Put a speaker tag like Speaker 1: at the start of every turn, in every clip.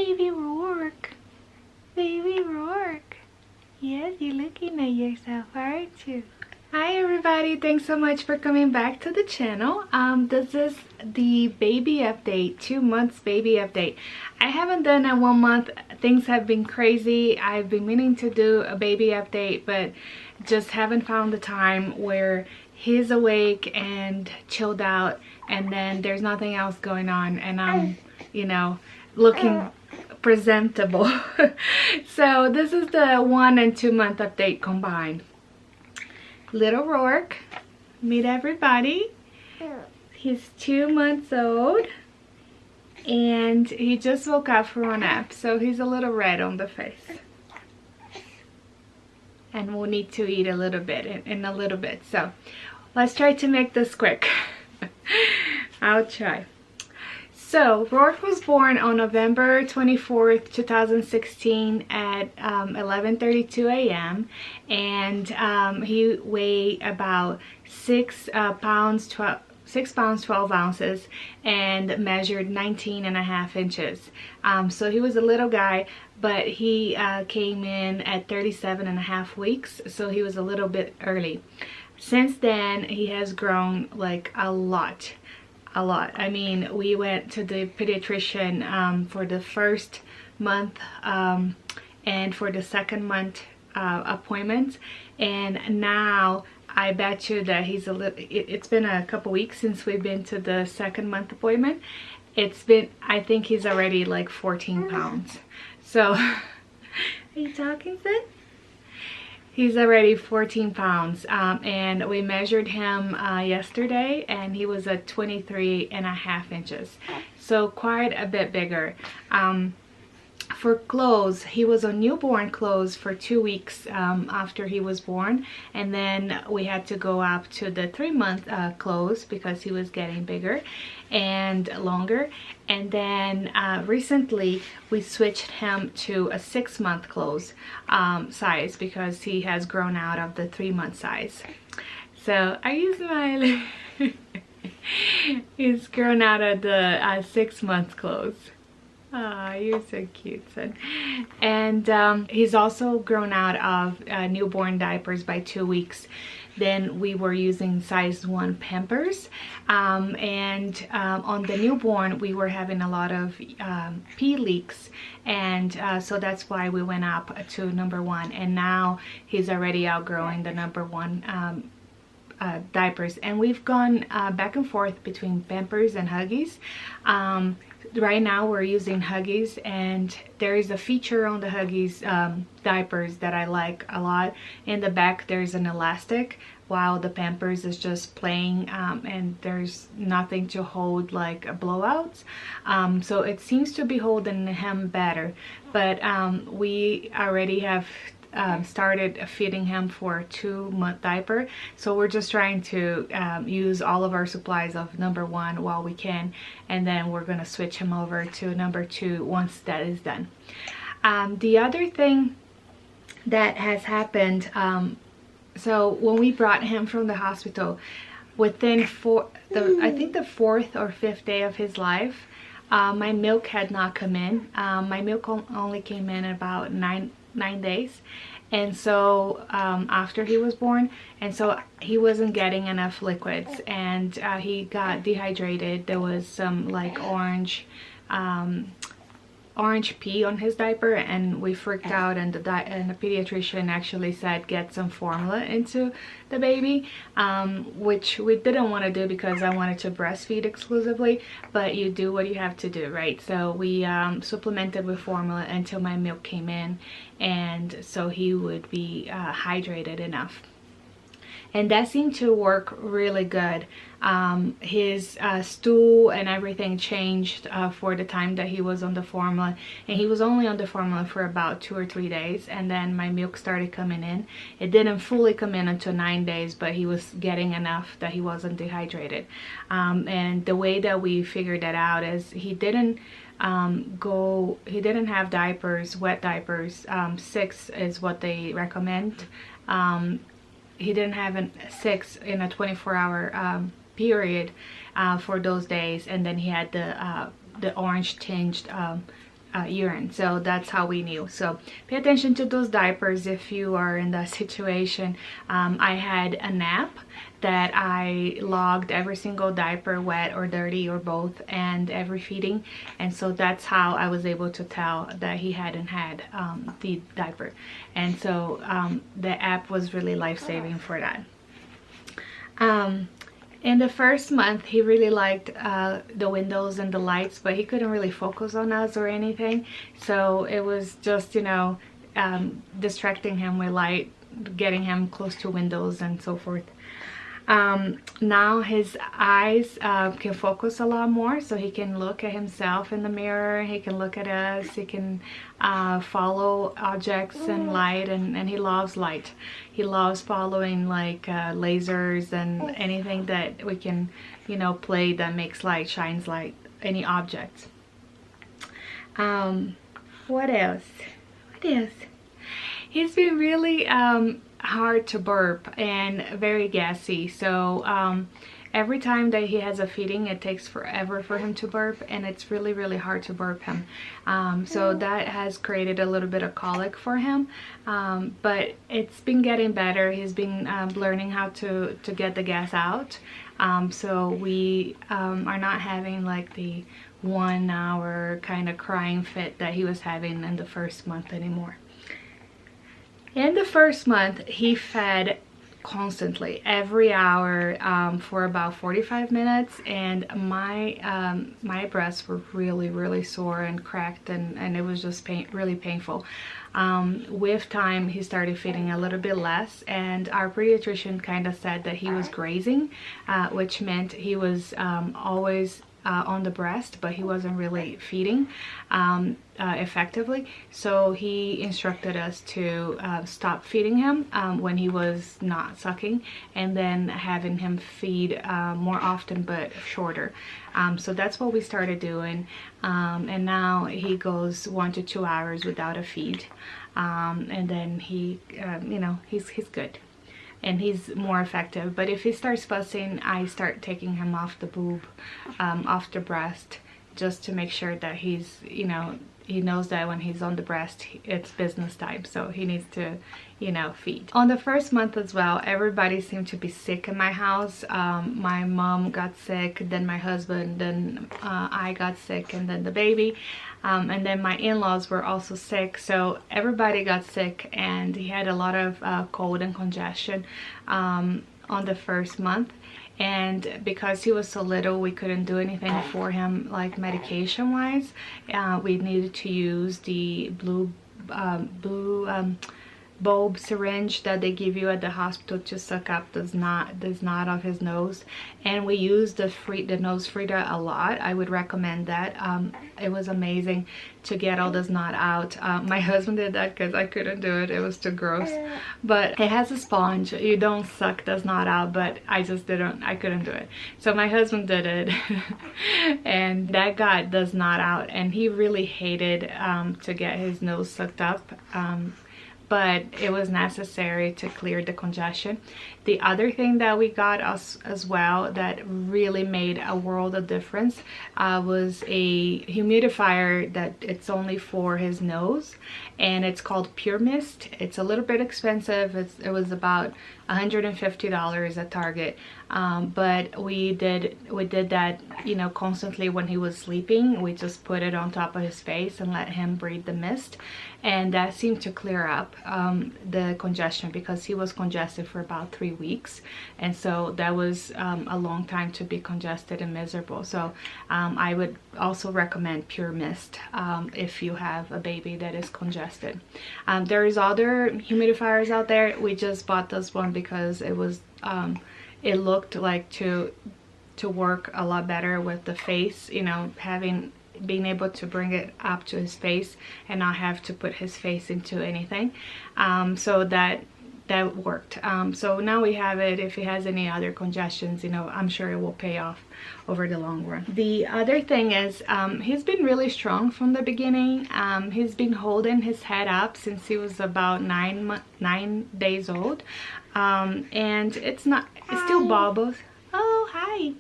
Speaker 1: baby Roark. Baby Roark. Yes, you're looking at yourself, aren't you? Hi everybody, thanks so much for coming back to the channel. This is the baby update, 2 months baby update. I haven't done a 1 month. Things have been crazy. I've been meaning to do a baby update, but just haven't found the time where he's awake and chilled out, and then there's nothing else going on, and I'm, you know, looking presentable. So this is the 1 and 2 month update combined. Little Roark, meet everybody. He's 2 months old and he just woke up from a nap, so he's a little red on the face. And we'll need to eat a little bit in a little bit. So let's try to make this quick. I'll try. So Roark was born on November 24th, 2016 at 11:32 a.m. and he weighed about 6 pounds 12 ounces and measured 19.5 inches. So he was a little guy, but he came in at 37.5 weeks, so he was a little bit early. Since then he has grown like a lot. I mean, we went to the pediatrician for the first month and for the second month appointment, and now I bet you that he's a little, it's been a couple weeks since we've been to the second month appointment. It's been, I think he's already like 14 pounds. So are you talking, Sid? He's already 14 pounds, and we measured him yesterday, and he was at 23.5 inches, so quite a bit bigger. For clothes, he was on newborn clothes for 2 weeks after he was born, and then we had to go up to the 3-month clothes because he was getting bigger and longer. And then recently we switched him to a 6-month clothes size because he has grown out of the 3-month size. So are you smiling? He's grown out of the 6-month clothes. Ah, you're so cute, son. And he's also grown out of newborn diapers by 2 weeks. Then we were using size 1 Pampers, and on the newborn we were having a lot of pee leaks, and so that's why we went up to number 1, and now he's already outgrowing the number 1 diapers, and we've gone back and forth between Pampers and Huggies. Right now we're using Huggies, and there is a feature on the Huggies diapers that I like a lot. In the back there's an elastic, while the Pampers is just plain, and there's nothing to hold like blowouts. So it seems to be holding him better, but we already have started feeding him for a 2-month diaper, so we're just trying to use all of our supplies of number 1 while we can, and then we're going to switch him over to number 2 once that is done. The other thing that has happened, so when we brought him from the hospital, within I think the 4th or 5th day of his life, my milk had not come in. My milk only came in about 9 days, and so after he was born, and so he wasn't getting enough liquids, and he got dehydrated. There was some like orange pee on his diaper, and we freaked out, and the pediatrician actually said get some formula into the baby, which we didn't want to do because I wanted to breastfeed exclusively, but you do what you have to do, right? So we supplemented with formula until my milk came in, and so he would be hydrated enough. And that seemed to work really good. His stool and everything changed for the time that he was on the formula, and he was only on the formula for about 2 or 3 days, and then my milk started coming in. It didn't fully come in until 9 days, but he was getting enough that he wasn't dehydrated. And the way that we figured that out is he didn't have diapers, wet diapers. 6 is what they recommend. He didn't have a 6 in a 24-hour period for those days, and then he had the orange tinged urine. So that's how we knew. So pay attention to those diapers if you are in that situation. I had a nap that I logged every single diaper, wet or dirty or both, and every feeding, and so that's how I was able to tell that he hadn't had the diaper. And so the app was really life-saving for that. In the first month, he really liked the windows and the lights, but he couldn't really focus on us or anything. So it was just, you know, distracting him with light, getting him close to windows and so forth. Now his eyes can focus a lot more, so he can look at himself in the mirror, he can look at us, he can follow objects and light, and he loves light. He loves following like lasers and anything that we can, you know, play that makes light, shines light, any objects. What else? He's been really hard to burp and very gassy, so every time that he has a feeding, it takes forever for him to burp, and it's really hard to burp him. So that has created a little bit of colic for him, but it's been getting better. He's been learning how to get the gas out, so we are not having like the 1 hour kind of crying fit that he was having in the first month anymore. In the first month, he fed constantly every hour for about 45 minutes, and my breasts were really sore and cracked, and it was just really painful. With time, he started feeding a little bit less, and our pediatrician kind of said that he was grazing, which meant he was always on the breast, but he wasn't really feeding effectively. So he instructed us to stop feeding him when he was not sucking, and then having him feed more often but shorter. So that's what we started doing, and now he goes 1 to 2 hours without a feed, and then he you know, he's good and he's more effective. But if he starts fussing, I start taking him off the boob, off the breast, just to make sure that he's, you know, he knows that when he's on the breast, it's business time, so he needs to, you know, feed. On the first month as well, everybody seemed to be sick in my house. My mom got sick, then my husband, then I got sick, and then the baby, and then my in-laws were also sick, so everybody got sick, and he had a lot of cold and congestion on the first month. And because he was so little, we couldn't do anything for him, like medication wise. We needed to use the blue bulb syringe that they give you at the hospital to suck up the snot of his nose, and we used the nose frida a lot. I would recommend that. It was amazing to get all the snot out. My husband did that because I couldn't do it, it was too gross. But it has a sponge, you don't suck the snot out, but I couldn't do it, so my husband did it and that got the snot out, and he really hated to get his nose sucked up, but it was necessary to clear the congestion. The other thing that we got us as well that really made a world of difference was a humidifier that it's only for his nose, and it's called Pure Mist. It's a little bit expensive. It was about $150 at Target, but we did that, you know, constantly when he was sleeping. We just put it on top of his face and let him breathe the mist, and that seemed to clear up the congestion, because he was congested for about 3 weeks, and so that was a long time to be congested and miserable. So I would also recommend Pure Mist if you have a baby that is congested. There is other humidifiers out there. We just bought this one because it was it looked like to work a lot better with the face, you know, being able to bring it up to his face and not have to put his face into anything. So that worked. So now we have it. If he has any other congestions, you know, I'm sure it will pay off over the long run. The other thing is he's been really strong from the beginning. He's been holding his head up since he was about 9 days old, and it still bobbles. Oh, hi.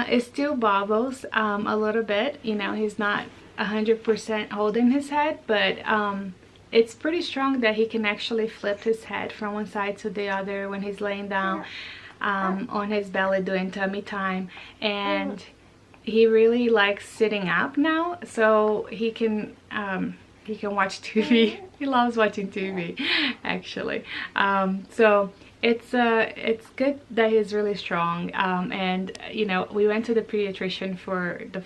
Speaker 1: It still bobbles a little bit, you know. He's not 100% holding his head, but it's pretty strong that he can actually flip his head from one side to the other when he's laying down on his belly doing tummy time. And he really likes sitting up now, so he can watch TV. He loves watching TV, actually. So it's good that he's really strong. And you know, we went to the pediatrician for the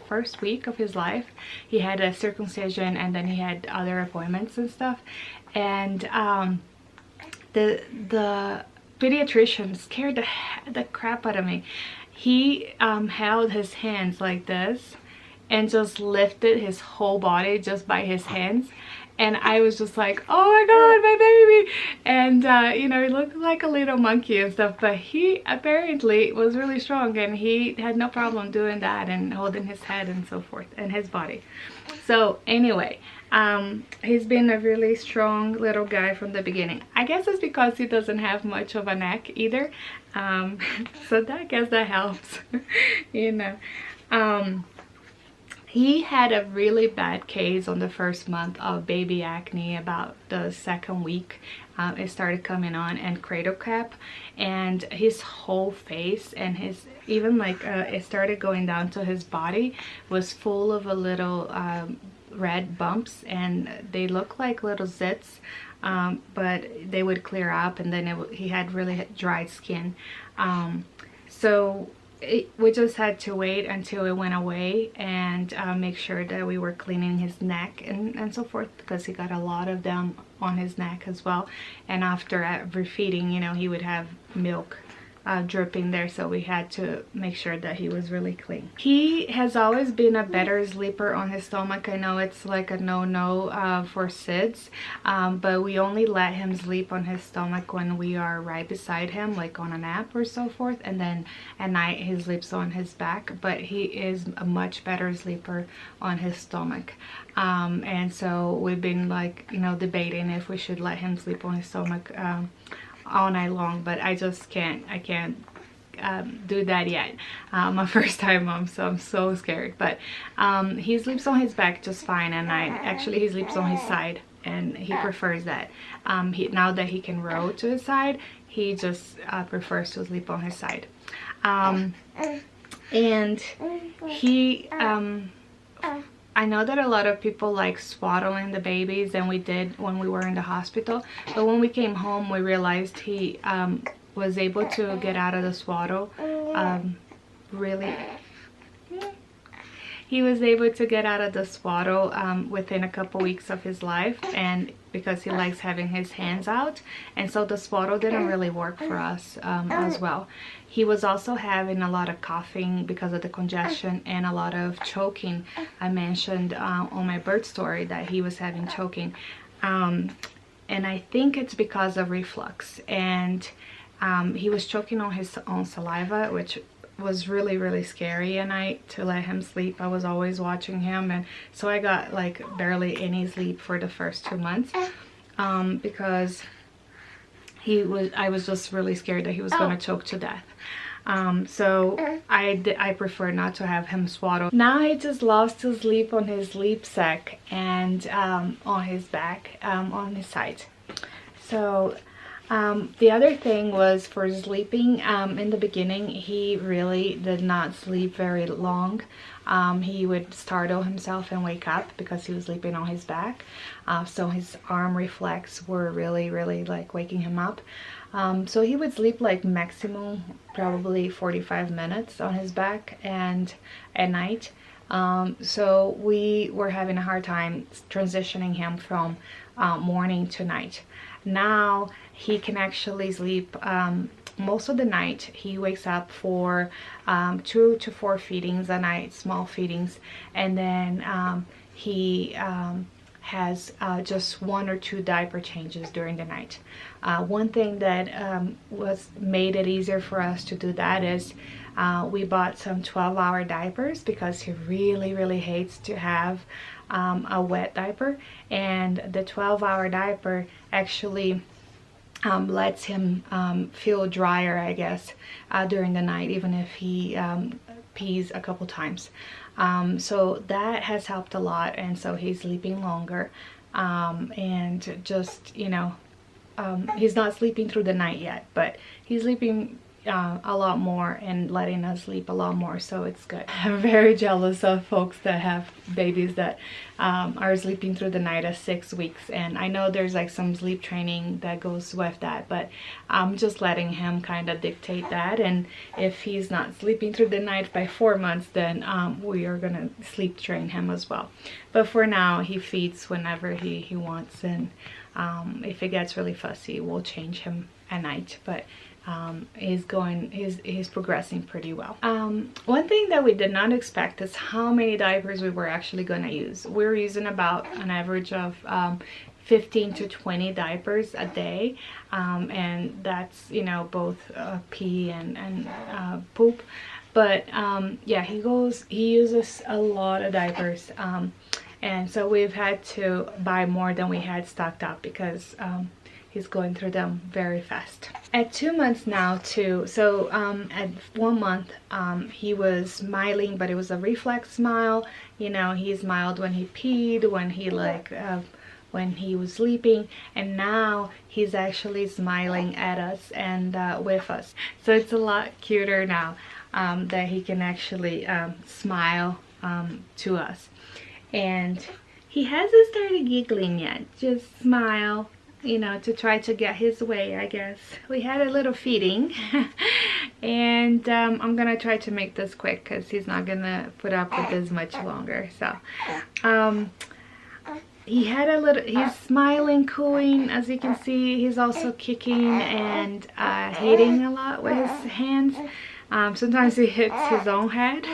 Speaker 1: first week of his life. He had a circumcision, and then he had other appointments and stuff. And the pediatrician scared the crap out of me. He held his hands like this and just lifted his whole body just by his hands, and I was just like, oh my god, my baby. And you know, he looked like a little monkey and stuff, but he apparently was really strong, and he had no problem doing that and holding his head and so forth, and his body. So anyway, he's been a really strong little guy from the beginning. I guess it's because he doesn't have much of a neck either, so I guess that helps. You know. He had a really bad case on the first month of baby acne. About the second week, it started coming on, and cradle cap, and his whole face and his even it started going down to his body was full of a little red bumps, and they look like little zits, but they would clear up, and then he had really dry skin. So we just had to wait until it went away and make sure that we were cleaning his neck and so forth, because he got a lot of them on his neck as well. And after every feeding, you know, he would have milk dripping there, so we had to make sure that he was really clean. He has always been a better sleeper on his stomach. I know it's like a no-no for SIDS, but we only let him sleep on his stomach when we are right beside him, like on a nap or so forth, and then at night he sleeps on his back. But he is a much better sleeper on his stomach, and so we've been, like, you know, debating if we should let him sleep on his stomach all night long, but I just can't. I can't do that yet. My first time mom, so I'm so scared. But he sleeps on his back just fine, and he sleeps on his side, and he prefers that. Now that he can roll to his side, he just prefers to sleep on his side. And he I know that a lot of people like swaddling the babies, and we did when we were in the hospital, but when we came home we realized he was able to get out of the swaddle he was able to get out of the swaddle within a couple weeks of his life, and because he likes having his hands out, and so the swaddle didn't really work for us as well. He was also having a lot of coughing because of the congestion and a lot of choking. I mentioned on my birth story that he was having choking, and I think it's because of reflux, and he was choking on his own saliva, which was really scary at night to let him sleep. I was always watching him, and so I got like barely any sleep for the first 2 months because I was just really scared that he was gonna choke to death. So I prefer not to have him swaddled. Now he just loves to sleep on his sleep sack and on his back, on his side. So the other thing was for sleeping. In the beginning he really did not sleep very long. He would startle himself and wake up because he was sleeping on his back, so his arm reflex were really like waking him up. So he would sleep like maximum probably 45 minutes on his back and at night. So we were having a hard time transitioning him from morning to night. Now he can actually sleep most of the night. He wakes up for 2 to 4 feedings a night, small feedings, and then he has just 1 or 2 diaper changes during the night. One thing that made it easier for us to do that is we bought some 12-hour diapers, because he really hates to have a wet diaper, and the 12-hour diaper actually lets him feel drier, I guess, during the night, even if he pees a couple times. So that has helped a lot, and so he's sleeping longer, and just, you know, he's not sleeping through the night yet, but he's sleeping a lot more and letting us sleep a lot more, so it's good. I'm very jealous of folks that have babies that are sleeping through the night at 6 weeks, and I know there's like some sleep training that goes with that, but I'm just letting him kind of dictate that, and if he's not sleeping through the night by 4 months, then we are gonna sleep train him as well. But for now, he feeds whenever he wants, and if it gets really fussy, we'll change him at night, but he's progressing pretty well. One thing that we did not expect is how many diapers we were actually going to use. We're using about an average of 15 to 20 diapers a day, and that's, you know, both pee and poop, but yeah, he uses a lot of diapers, and so we've had to buy more than we had stocked up because he's going through them very fast. At 2 months now too, so at 1 month he was smiling, but it was a reflex smile. You know, he smiled when he peed, when he when he was sleeping, and now he's actually smiling at us and with us. So it's a lot cuter now that he can actually smile to us. And he hasn't started giggling yet, just smile, you know, to try to get his way, I guess. We had a little feeding and I'm gonna try to make this quick because he's not gonna put up with this much longer. So he's smiling, cooing, as you can see. He's also kicking and hitting a lot with his hands. Sometimes he hits his own head,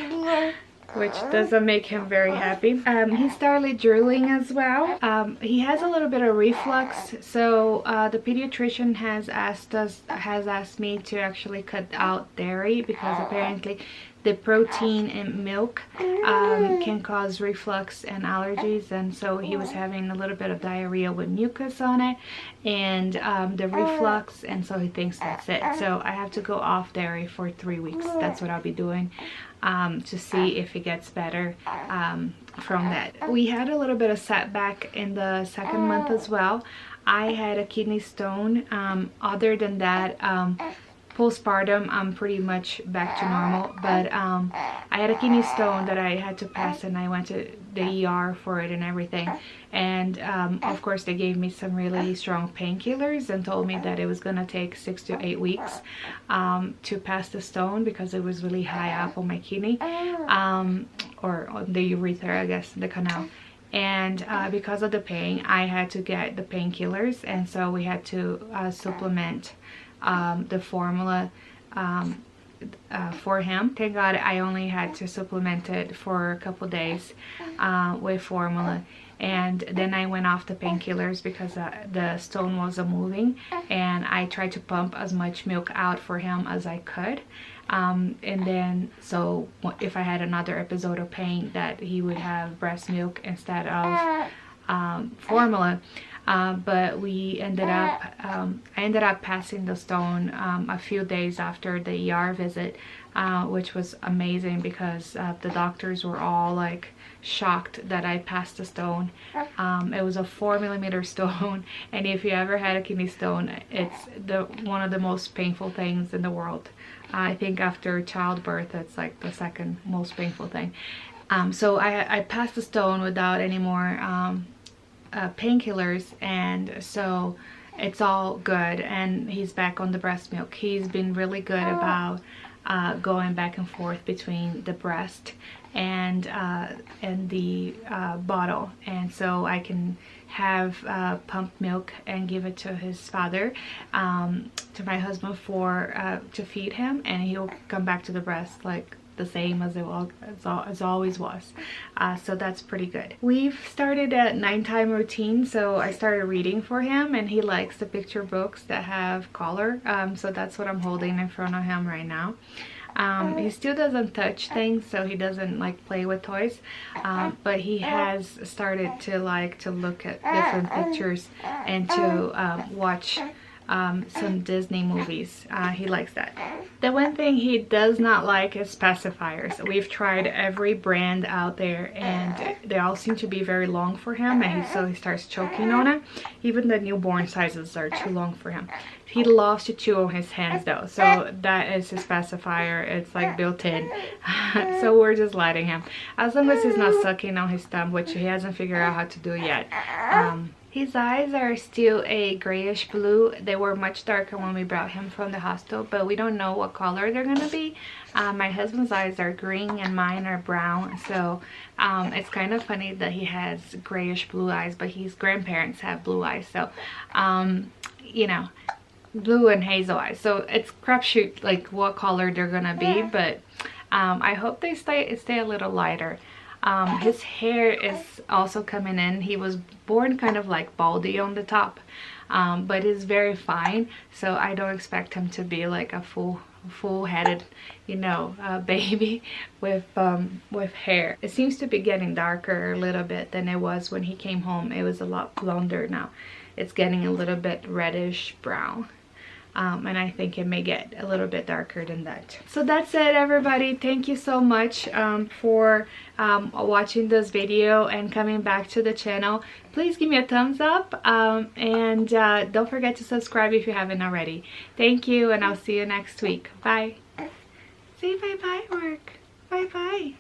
Speaker 1: which doesn't make him very happy. He started drooling as well. He has a little bit of reflux, so the pediatrician has asked me to actually cut out dairy because apparently the protein in milk can cause reflux and allergies, and so he was having a little bit of diarrhea with mucus on it and the reflux, and so he thinks that's it. So I have to go off dairy for 3 weeks. That's what I'll be doing to see if it gets better from that. We had a little bit of setback in the 2nd month as well. I had a kidney stone. Other than that, postpartum, I'm pretty much back to normal, but I had a kidney stone that I had to pass, and I went to the ER for it and everything, and of course they gave me some really strong painkillers and told me that it was gonna take 6 to 8 weeks to pass the stone because it was really high up on my kidney, or on the urethra, I guess, the canal. And because of the pain, I had to get the painkillers, and so we had to supplement the formula for him. Thank God I only had to supplement it for a couple days with formula, and then I went off the painkillers because the stone wasn't moving, and I tried to pump as much milk out for him as I could, and then so if I had another episode of pain, that he would have breast milk instead of formula. But we ended up I ended up passing the stone a few days after the ER visit, which was amazing because the doctors were all like shocked that I passed the stone. It was a 4mm stone, and if you ever had a kidney stone, it's one of the most painful things in the world. I think after childbirth, it's like the 2nd most painful thing. So I passed the stone without any more painkillers, and so it's all good, and he's back on the breast milk. He's been really good about going back and forth between the breast and the bottle, and so I can have pumped milk and give it to his father, to my husband, for to feed him, and he'll come back to the breast like the same as it always was. So that's pretty good. We've started a nighttime routine, so I started reading for him, and he likes the picture books that have color, so that's what I'm holding in front of him right now. He still doesn't touch things, so he doesn't like play with toys, but he has started to like to look at different pictures and to watch some Disney movies. He likes that. The one thing he does not like is pacifiers. We've tried every brand out there and they all seem to be very long for him, and so he starts choking on it. Even the newborn sizes are too long for him. He loves to chew on his hands though, so that is his pacifier. It's like built in. So we're just letting him, as long as he's not sucking on his thumb, which he hasn't figured out how to do yet. His eyes are still a grayish blue. They were much darker when we brought him from the hospital, but we don't know what color they're gonna be. My husband's eyes are green and mine are brown, so it's kind of funny that he has grayish blue eyes, but his grandparents have blue eyes, so you know, blue and hazel eyes. So it's crapshoot like what color they're gonna be, but I hope they stay a little lighter. His hair is also coming in. He was born kind of like baldy on the top, but he's very fine, so I don't expect him to be like a full-headed, you know, baby with hair. It seems to be getting darker a little bit than it was when he came home. It was a lot blonder. Now it's getting a little bit reddish brown. And I think it may get a little bit darker than that. So that's it, everybody. Thank you so much for watching this video and coming back to the channel. Please give me a thumbs up, and don't forget to subscribe if you haven't already. Thank you, and I'll see you next week. Bye. Say bye-bye, Roark. Bye-bye.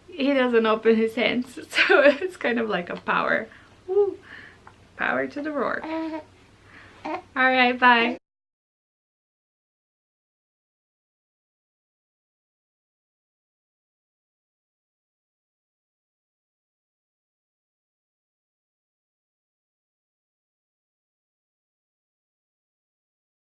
Speaker 1: He doesn't open his hands, so it's kind of like a power. Woo. Power to the Roark. All right, bye.